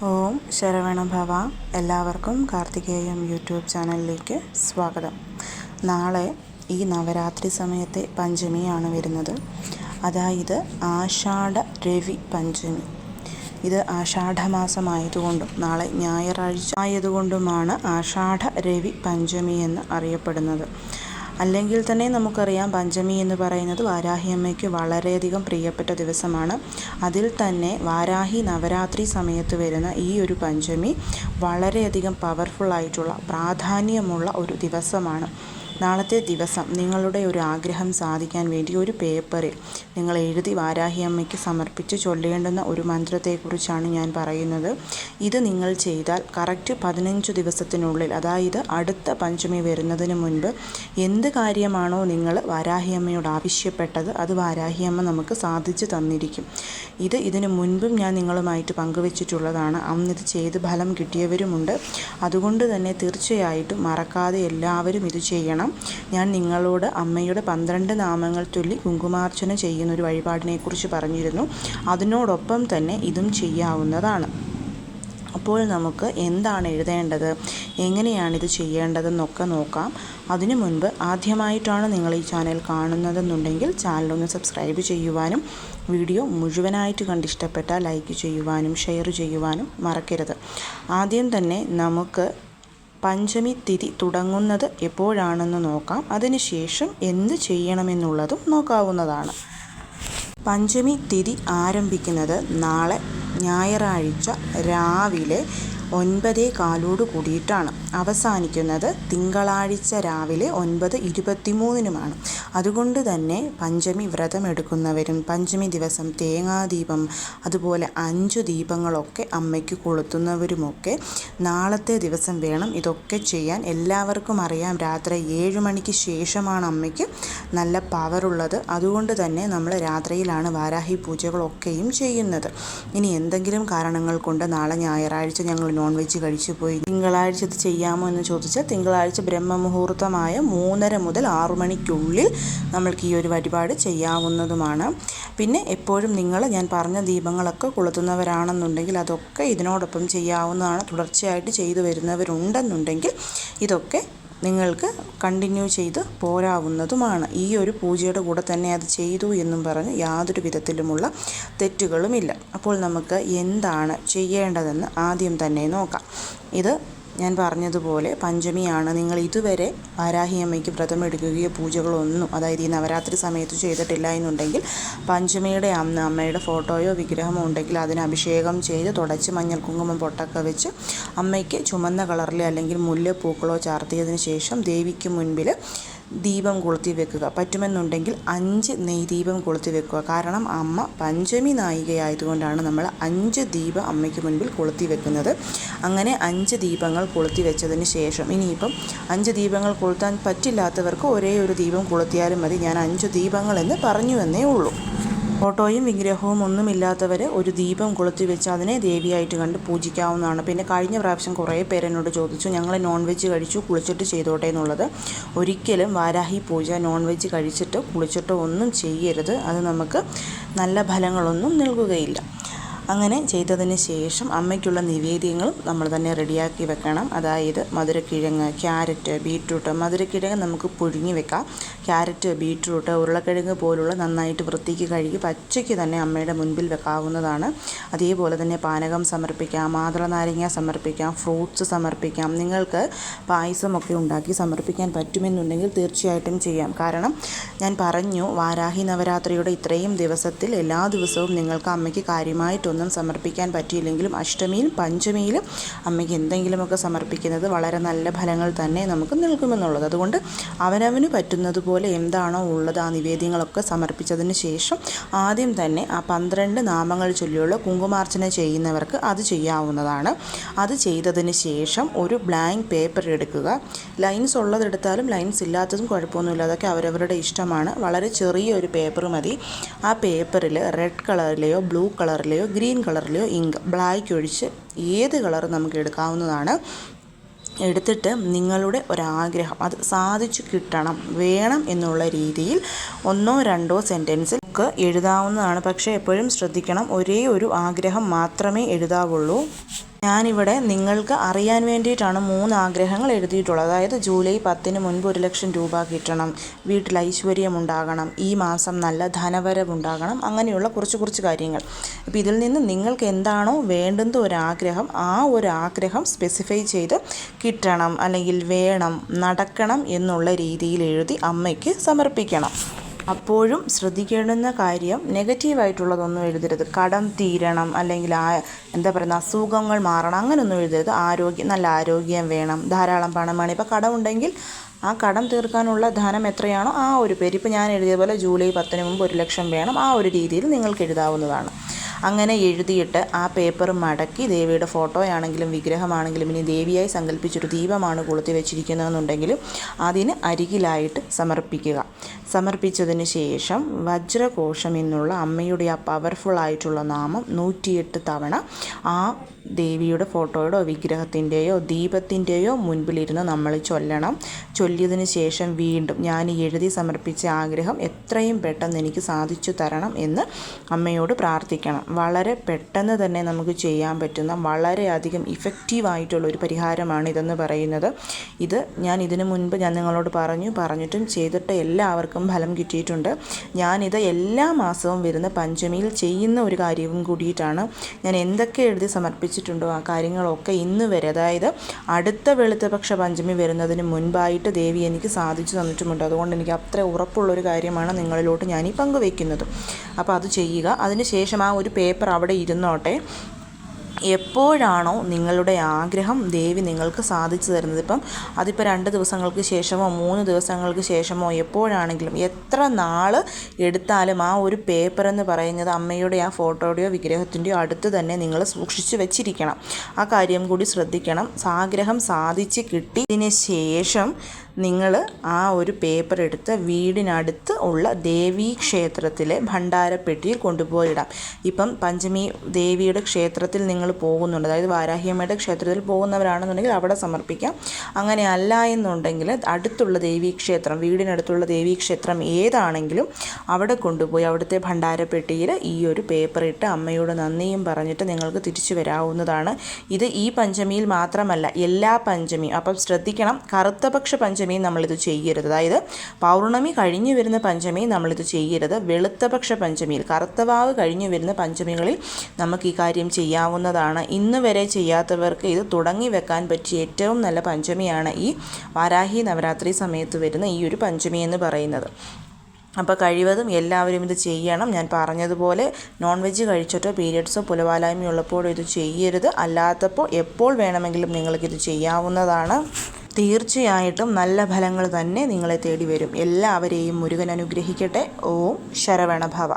ഓം ശരവണഭവ. എല്ലാവർക്കും കാർത്തികേയം യൂട്യൂബ് ചാനലിലേക്ക് സ്വാഗതം. നാളെ ഈ നവരാത്രി സമയത്തെ പഞ്ചമിയാണ് വരുന്നത്. അതായത് ആഷാഢ രവി പഞ്ചമി. ഇത് ആഷാഢമാസമായതുകൊണ്ടും നാളെ ഞായറാഴ്ച ആയതുകൊണ്ടുമാണ് ആഷാഢ രവി പഞ്ചമി എന്ന് അറിയപ്പെടുന്നത്. അല്ലെങ്കിൽ തന്നെ നമുക്കറിയാം, പഞ്ചമി എന്ന് പറയുന്നത് വാരാഹിയമ്മയ്ക്ക് വളരെയധികം പ്രിയപ്പെട്ട ദിവസമാണ്. അതിൽ തന്നെ വാരാഹി നവരാത്രി സമയത്ത് വരുന്ന ഈ ഒരു പഞ്ചമി വളരെയധികം പവർഫുള്ളായിട്ടുള്ള പ്രാധാന്യമുള്ള ഒരു ദിവസമാണ്. നാളത്തെ ദിവസം നിങ്ങളുടെ ഒരു ആഗ്രഹം സാധിക്കാൻ വേണ്ടി ഒരു പേപ്പറിൽ നിങ്ങൾ എഴുതി വാരാഹിയമ്മയ്ക്ക് സമർപ്പിച്ച് ചൊല്ലേണ്ടുന്ന ഒരു മന്ത്രത്തെക്കുറിച്ചാണ് ഞാൻ പറയുന്നത്. ഇത് നിങ്ങൾ ചെയ്താൽ കറക്റ്റ് 15 ദിവസത്തിനുള്ളിൽ, അതായത് അടുത്ത പഞ്ചമി വരുന്നതിന് മുൻപ് എന്ത് കാര്യമാണോ നിങ്ങൾ വാരാഹിയമ്മയോട് ആവശ്യപ്പെട്ടത് അത് വാരാഹിയമ്മ നമുക്ക് സാധിച്ചു തന്നിരിക്കും. ഇതിനു മുൻപും ഞാൻ നിങ്ങളുമായിട്ട് പങ്കുവച്ചിട്ടുള്ളതാണ്. അന്നിത് ചെയ്ത് ഫലം കിട്ടിയവരുമുണ്ട്. അതുകൊണ്ട് തന്നെ തീർച്ചയായിട്ടും മറക്കാതെ എല്ലാവരും ഇത് ചെയ്യണം. ഞാൻ നിങ്ങളോട് അമ്മയുടെ 12 നാമങ്ങൾ ചൊല്ലി കുങ്കുമാർച്ചന ചെയ്യുന്നൊരു വഴിപാടിനെക്കുറിച്ച് പറഞ്ഞിരുന്നു. അതിനോടൊപ്പം തന്നെ ഇതും ചെയ്യാവുന്നതാണ്. അപ്പോൾ നമുക്ക് എന്താണ് എഴുതേണ്ടത്, എങ്ങനെയാണിത് ചെയ്യേണ്ടതെന്നൊക്കെ നോക്കാം. അതിനു മുൻപ് ആദ്യമായിട്ടാണ് നിങ്ങൾ ഈ ചാനൽ കാണുന്നതെന്നുണ്ടെങ്കിൽ ചാനലൊന്ന് സബ്സ്ക്രൈബ് ചെയ്യുവാനും വീഡിയോ മുഴുവനായിട്ട് കണ്ടിഷ്ടപ്പെട്ടാൽ ലൈക്ക് ചെയ്യുവാനും ഷെയർ ചെയ്യുവാനും മറക്കരുത്. ആദ്യം തന്നെ നമുക്ക് പഞ്ചമി തിഥി തുടങ്ങുന്നത് എപ്പോഴാണെന്ന് നോക്കാം. അതിനുശേഷം എന്ത് ചെയ്യണമെന്നുള്ളതും നോക്കാവുന്നതാണ്. പഞ്ചമി തിഥി ആരംഭിക്കുന്നത് നാളെ ഞായറാഴ്ച രാവിലെ 9:15 കൂടിയിട്ടാണ്. അവസാനിക്കുന്നത് തിങ്കളാഴ്ച രാവിലെ 9:23 അതുകൊണ്ട് തന്നെ പഞ്ചമി വ്രതമെടുക്കുന്നവരും പഞ്ചമി ദിവസം തേങ്ങാദീപം അതുപോലെ 5 ദീപങ്ങളൊക്കെ അമ്മയ്ക്ക് കൊളുത്തുന്നവരുമൊക്കെ നാളത്തെ ദിവസം വേണം ഇതൊക്കെ ചെയ്യാൻ. എല്ലാവർക്കും അറിയാം, രാത്രി 7 മണിക്ക് ശേഷമാണ് അമ്മയ്ക്ക് നല്ല പവറുള്ളത്. അതുകൊണ്ട് തന്നെ നമ്മൾ രാത്രിയിലാണ് വാരാഹി പൂജകളൊക്കെയും ചെയ്യുന്നത്. ഇനി എന്തെങ്കിലും കാരണങ്ങൾ കൊണ്ട് നാളെ ഞായറാഴ്ച ഞങ്ങൾ നോൺ വെജ് കഴിച്ചു പോയി, തിങ്കളാഴ്ച ഇത് ചെയ്യാമോ എന്ന് ചോദിച്ചാൽ തിങ്കളാഴ്ച ബ്രഹ്മമുഹൂർത്തമായ 3:30 മുതൽ 6 മണിക്കുള്ളിൽ നമ്മൾക്ക് ഈ ഒരു വഴിപാട് ചെയ്യാവുന്നതുമാണ്. പിന്നെ എപ്പോഴും ഞാൻ പറഞ്ഞ ദീപങ്ങളൊക്കെ കൊളുത്തുന്നവരാണെന്നുണ്ടെങ്കിൽ അതൊക്കെ ഇതിനോടൊപ്പം ചെയ്യാവുന്നതാണ്. തുടർച്ചയായിട്ട് ചെയ്തു വരുന്നവരുണ്ടെന്നുണ്ടെങ്കിൽ ഇതൊക്കെ നിങ്ങൾക്ക് കണ്ടിന്യൂ ചെയ്ത് പോരാവുന്നതുമാണ്. ഈ ഒരു പൂജയുടെ കൂടെ തന്നെ അത് ചെയ്തു എന്നും പറഞ്ഞ് യാതൊരു വിധത്തിലുമുള്ള തെറ്റുകളുമില്ല. അപ്പോൾ നമുക്ക് എന്താണ് ചെയ്യേണ്ടതെന്ന് ആദ്യം തന്നെ നോക്കാം. ഇത് ഞാൻ പറഞ്ഞതുപോലെ പഞ്ചമിയാണ്. നിങ്ങൾ ഇതുവരെ വാരാഹിയമ്മയ്ക്ക് വ്രതമെടുക്കുകയോ പൂജകളൊന്നും, അതായത് ഈ നവരാത്രി സമയത്ത് ചെയ്തിട്ടില്ല എന്നുണ്ടെങ്കിൽ പഞ്ചമിയുടെ അന്ന് അമ്മയുടെ ഫോട്ടോയോ വിഗ്രഹമോ ഉണ്ടെങ്കിൽ അതിന് അഭിഷേകം ചെയ്ത് തുടച്ച് മഞ്ഞൾ കുങ്കുമം പൊട്ടൊക്കെ വെച്ച് അമ്മയ്ക്ക് ചുമന്ന കളറിലെ അല്ലെങ്കിൽ മുല്ലപ്പൂക്കളോ ചാർത്തിയതിന് ശേഷം ദേവിക്ക് മുൻപിൽ ദീപം കൊളുത്തി വെക്കുക. പറ്റുമെന്നുണ്ടെങ്കിൽ 5 നെയ്ദീപം കൊളുത്തി വെക്കുക. കാരണം അമ്മ പഞ്ചമി നായികയായതുകൊണ്ടാണ് നമ്മൾ 5 ദീപം അമ്മയ്ക്ക് മുൻപിൽ കൊളുത്തി വെക്കുന്നത്. അങ്ങനെ 5 ദീപങ്ങൾ കൊളുത്തി വെച്ചതിന് ശേഷം ഇനിയിപ്പം 5 ദീപങ്ങൾ കൊളുത്താൻ പറ്റില്ലാത്തവർക്ക് ഒരേ ഒരു ദീപം കൊളുത്തിയാലും മതി. ഞാൻ 5 ദീപങ്ങൾ എന്ന് പറഞ്ഞു എന്നേ ഉള്ളൂ. ഫോട്ടോയും വിഗ്രഹവും ഒന്നുമില്ലാത്തവർ ഒരു ദീപം കൊളുത്തി വെച്ച് അതിനെ ദേവിയായിട്ട് കണ്ട് പൂജിക്കാവുന്നതാണ്. പിന്നെ കഴിഞ്ഞ പ്രാവശ്യം കുറേ പേര് എന്നോട് ചോദിച്ചു, ഞങ്ങൾ നോൺ വെജ് കഴിച്ചു കുളിച്ചിട്ട് ചെയ്തോട്ടെ എന്നുള്ളത്. ഒരിക്കലും വാരാഹി പൂജ നോൺ വെജ് കഴിച്ചിട്ട് കുളിച്ചിട്ടോ ഒന്നും ചെയ്യരുത്. അത് നമുക്ക് നല്ല ഫലങ്ങളൊന്നും നൽകുകയില്ല. അങ്ങനെ ചെയ്തതിന് ശേഷം അമ്മയ്ക്കുള്ള നിവേദ്യങ്ങളും നമ്മൾ തന്നെ റെഡിയാക്കി വെക്കണം. അതായത് മധുരക്കിഴങ്ങ്, ക്യാരറ്റ്, ബീട്രൂട്ട്. മധുരക്കിഴങ്ങ് നമുക്ക് പുഴുങ്ങി വെക്കാം. ക്യാരറ്റ്, ബീട്രൂട്ട്, ഉരുളക്കിഴങ്ങ് പോലുള്ള നന്നായിട്ട് വൃത്തിക്ക് കഴുകി പച്ചയ്ക്ക് തന്നെ അമ്മയുടെ മുൻപിൽ വെക്കാവുന്നതാണ്. അതേപോലെ തന്നെ പാനകം സമർപ്പിക്കാം, മാതള നാരങ്ങ സമർപ്പിക്കാം, ഫ്രൂട്ട്സ് സമർപ്പിക്കാം. നിങ്ങൾക്ക് പായസമൊക്കെ ഉണ്ടാക്കി സമർപ്പിക്കാൻ പറ്റുമെന്നുണ്ടെങ്കിൽ തീർച്ചയായിട്ടും ചെയ്യാം. കാരണം ഞാൻ പറഞ്ഞു, വാരാഹി നവരാത്രിയുടെ ഇത്രയും ദിവസത്തിൽ എല്ലാ ദിവസവും നിങ്ങൾക്ക് അമ്മയ്ക്ക് കാര്യമായിട്ടൊന്നും സമർപ്പിക്കാൻ പറ്റിയില്ലെങ്കിലും അഷ്ടമിയിലും പഞ്ചമിയിലും അമ്മയ്ക്ക് എന്തെങ്കിലുമൊക്കെ സമർപ്പിക്കുന്നത് വളരെ നല്ല ഫലങ്ങൾ തന്നെ നമുക്ക് നൽകുമെന്നുള്ളത്. അതുകൊണ്ട് അവനവന് പറ്റുന്നത് പോലെ എന്താണോ ഉള്ളത് ആ നിവേദ്യങ്ങളൊക്കെ സമർപ്പിച്ചതിന് ശേഷം ആദ്യം തന്നെ ആ 12 നാമങ്ങൾ ചൊല്ലിയുള്ള കുങ്കുമാർച്ചന ചെയ്യുന്നവർക്ക് അത് ചെയ്യാവുന്നതാണ്. അത് ചെയ്തതിന് ശേഷം ഒരു ബ്ലാങ്ക് പേപ്പർ എടുക്കുക. ലൈൻസ് ഉള്ളതെടുത്താലും ലൈൻസ് ഇല്ലാത്തതും കുഴപ്പമൊന്നുമില്ല, അതൊക്കെ അവരവരുടെ ഇഷ്ടമാണ്. വളരെ ചെറിയൊരു പേപ്പർ മതി. ആ പേപ്പറിൽ റെഡ് കളറിലെയോ ബ്ലൂ കളറിലെയോ ഗ്രീൻ കളറിലെയോ ഇങ്ക്, ബ്ലാക്ക് ഒഴിച്ച് ഏത് കളർ നമുക്ക് എടുക്കാവുന്നതാണ്. എടുത്തിട്ട് നിങ്ങളുടെ ഒരാഗ്രഹം അത് സാധിച്ചു കിട്ടണം, വേണം എന്നുള്ള രീതിയിൽ 1-2 സെൻറ്റൻസിൽ ഒക്കെ എഴുതാവുന്നതാണ്. പക്ഷേ എപ്പോഴും ശ്രദ്ധിക്കണം, ഒരേ ഒരു ആഗ്രഹം മാത്രമേ എഴുതാവുള്ളൂ. ഞാനിവിടെ നിങ്ങൾക്ക് അറിയാൻ വേണ്ടിയിട്ടാണ് 3 ആഗ്രഹങ്ങൾ എഴുതിയിട്ടുള്ളത്. അതായത് ജൂലൈ 10-ന് മുൻപ് 1,00,000 രൂപ കിട്ടണം, വീട്ടിൽ ഐശ്വര്യമുണ്ടാകണം, ഈ മാസം നല്ല ധനവരവുണ്ടാകണം, അങ്ങനെയുള്ള കുറച്ച് കാര്യങ്ങൾ. അപ്പോൾ ഇതിൽ നിന്ന് നിങ്ങൾക്ക് എന്താണോ വേണ്ടുന്ന ഒരാഗ്രഹം, ആ ഒരു ആഗ്രഹം സ്പെസിഫൈ ചെയ്ത് കിട്ടണം അല്ലെങ്കിൽ വേണം, നടക്കണം എന്നുള്ള രീതിയിൽ എഴുതി അമ്മയ്ക്ക് സമർപ്പിക്കണം. അപ്പോഴും ശ്രദ്ധിക്കേണ്ടുന്ന കാര്യം, നെഗറ്റീവായിട്ടുള്ളതൊന്നും എഴുതരുത്. കടം തീരണം അല്ലെങ്കിൽ അസുഖങ്ങൾ മാറണം, അങ്ങനെയൊന്നും എഴുതരുത്. നല്ല ആരോഗ്യം വേണം, ധാരാളം പണം വേണം. ഇപ്പോൾ കടമുണ്ടെങ്കിൽ ആ കടം തീർക്കാനുള്ള ധനം എത്രയാണോ ആ ഒരു പേര്, ഇപ്പോൾ ഞാൻ എഴുതിയ പോലെ ജൂലൈ 10-ന് മുമ്പ് 1,00,000 വേണം, ആ ഒരു രീതിയിൽ നിങ്ങൾക്ക് എഴുതാവുന്നതാണ്. അങ്ങനെ എഴുതിയിട്ട് ആ പേപ്പർ മടക്കി ദേവിയുടെ ഫോട്ടോയാണെങ്കിലും വിഗ്രഹമാണെങ്കിലും, ഇനി ദേവിയായി സങ്കല്പിച്ചൊരു ദീപമാണ് കൊളുത്തി വെച്ചിരിക്കുന്നതെന്നുണ്ടെങ്കിലും അതിന് അരികിലായിട്ട് സമർപ്പിക്കുക. സമർപ്പിച്ചതിന് ശേഷം വജ്രകോശം എന്നുള്ള അമ്മയുടെ ആ പവർഫുൾ ആയിട്ടുള്ള നാമം 108 തവണ ആ ദേവിയുടെ ഫോട്ടോയുടെയോ വിഗ്രഹത്തിൻ്റെയോ ദീപത്തിൻ്റെയോ മുൻപിലിരുന്ന് നമ്മൾ ചൊല്ലണം. ചൊല്ലിയതിന് ശേഷം വീണ്ടും ഞാൻ എഴുതി സമർപ്പിച്ച ആഗ്രഹം എത്രയും പെട്ടെന്ന് എനിക്ക് സാധിച്ചു തരണം എന്ന് അമ്മയോട് പ്രാർത്ഥിക്കണം. വളരെ പെട്ടെന്ന് തന്നെ നമുക്ക് ചെയ്യാൻ പറ്റുന്ന വളരെയധികം ഇഫക്റ്റീവായിട്ടുള്ളൊരു പരിഹാരമാണ് ഇതെന്ന് പറയുന്നത്. ഇത് ഞാൻ ഇതിനു മുൻപ് നിങ്ങളോട് പറഞ്ഞിട്ടും ചെയ്തിട്ട് എല്ലാവർക്കും ഫലം കിട്ടിയിട്ടുണ്ട്. ഞാനിത് എല്ലാ മാസവും വരുന്ന പഞ്ചമിയിൽ ചെയ്യുന്ന ഒരു കാര്യവും കൂടിയിട്ടാണ്. ഞാൻ എന്തൊക്കെ എഴുതി സമർപ്പിച്ചിട്ടുണ്ടോ ആ കാര്യങ്ങളൊക്കെ ഇന്ന് വരെ, അതായത് അടുത്ത വെളുത്തപക്ഷ പഞ്ചമി വരുന്നതിന് മുൻപായിട്ട് ദേവി എനിക്ക് സാധിച്ചു തന്നിട്ടുമുണ്ട്. അതുകൊണ്ട് എനിക്ക് അത്ര ഉറപ്പുള്ളൊരു കാര്യമാണ് നിങ്ങളിലോട്ട് ഞാൻ ഈ പങ്കുവയ്ക്കുന്നത്. അപ്പോൾ അത് ചെയ്യുക. അതിനുശേഷം ആ ഒരു പേപ്പർ അവിടെ ഇരുന്നോട്ടെ. എപ്പോഴാണോ നിങ്ങളുടെ ആഗ്രഹം ദേവി നിങ്ങൾക്ക് സാധിച്ചു തരുന്നത്, അതിപ്പോൾ 2 ദിവസങ്ങൾക്ക് ശേഷമോ 3 ദിവസങ്ങൾക്ക് ശേഷമോ എപ്പോഴാണെങ്കിലും എത്ര നാൾ എടുത്താലും ആ ഒരു പേപ്പർ എന്ന് പറയുന്നത് അമ്മയുടെ ആ ഫോട്ടോയുടെയോ വിഗ്രഹത്തിൻ്റെയോ അടുത്ത് തന്നെ നിങ്ങൾ സൂക്ഷിച്ച് വെച്ചിരിക്കണം. ആ കാര്യം കൂടി ശ്രദ്ധിക്കണം. ആഗ്രഹം സാധിച്ച് കിട്ടിയതിന് ശേഷം നിങ്ങൾ ആ ഒരു പേപ്പർ എടുത്ത് വീടിനടുത്ത് ഉള്ള ദേവീ ക്ഷേത്രത്തിലെ ഭണ്ഡാരപ്പെട്ടിയിൽ കൊണ്ടുപോയിടാം. പഞ്ചമി ദേവിയുടെ ക്ഷേത്രത്തിൽ നിങ്ങൾ പോകുന്നുണ്ട്, അതായത് വാരാഹിയമ്മയുടെ ക്ഷേത്രത്തിൽ പോകുന്നവരാണെന്നുണ്ടെങ്കിൽ അവിടെ സമർപ്പിക്കാം. അങ്ങനെ അല്ല എന്നുണ്ടെങ്കിൽ അടുത്തുള്ള ദേവീക്ഷേത്രം, വീടിനടുത്തുള്ള ദേവീക്ഷേത്രം ഏതാണെങ്കിലും അവിടെ കൊണ്ടുപോയി അവിടുത്തെ ഭണ്ഡാരപ്പെട്ടിയിൽ ഈ ഒരു പേപ്പർ ഇട്ട് അമ്മയോട് നന്ദിയും പറഞ്ഞിട്ട് നിങ്ങൾക്ക് തിരിച്ചു വരാവുന്നതാണ്. ഇത് ഈ പഞ്ചമിയിൽ മാത്രമല്ല, എല്ലാ പഞ്ചമിയും. അപ്പം ശ്രദ്ധിക്കണം, കറുത്തപക്ഷ പഞ്ചമിയും നമ്മളിത് ചെയ്യരുത്. അതായത് പൗർണമി കഴിഞ്ഞു വരുന്ന പഞ്ചമിയും നമ്മളിത് ചെയ്യരുത്. വെളുത്തപക്ഷ പഞ്ചമിയിൽ, കറുത്തവാവ് കഴിഞ്ഞു വരുന്ന പഞ്ചമികളിൽ നമുക്ക് ഈ കാര്യം ചെയ്യാവുന്നതാണ്. ഇന്ന് വരെ ചെയ്യാത്തവർക്ക് ഇത് തുടങ്ങി വെക്കാൻ പറ്റിയ ഏറ്റവും നല്ല പഞ്ചമിയാണ് ഈ വാരാഹി നവരാത്രി സമയത്ത് വരുന്ന ഈ ഒരു പഞ്ചമി എന്ന് പറയുന്നത്. അപ്പോൾ കഴിവതും എല്ലാവരും ഇത് ചെയ്യണം. ഞാൻ പറഞ്ഞതുപോലെ നോൺ വെജ് കഴിച്ചിട്ടോ പീരിയഡ്സോ പുലവാലായ്മയോ ഉള്ളപ്പോഴോ ഇത് ചെയ്യരുത്. അല്ലാത്തപ്പോൾ എപ്പോൾ വേണമെങ്കിലും നിങ്ങൾക്കിത് ചെയ്യാവുന്നതാണ്. തീർച്ചയായിട്ടും നല്ല ഫലങ്ങൾ തന്നെ നിങ്ങളെ തേടി വരും. എല്ലാവരെയും മുരുകൻ അനുഗ്രഹിക്കട്ടെ. ഓം ശരവണഭവ.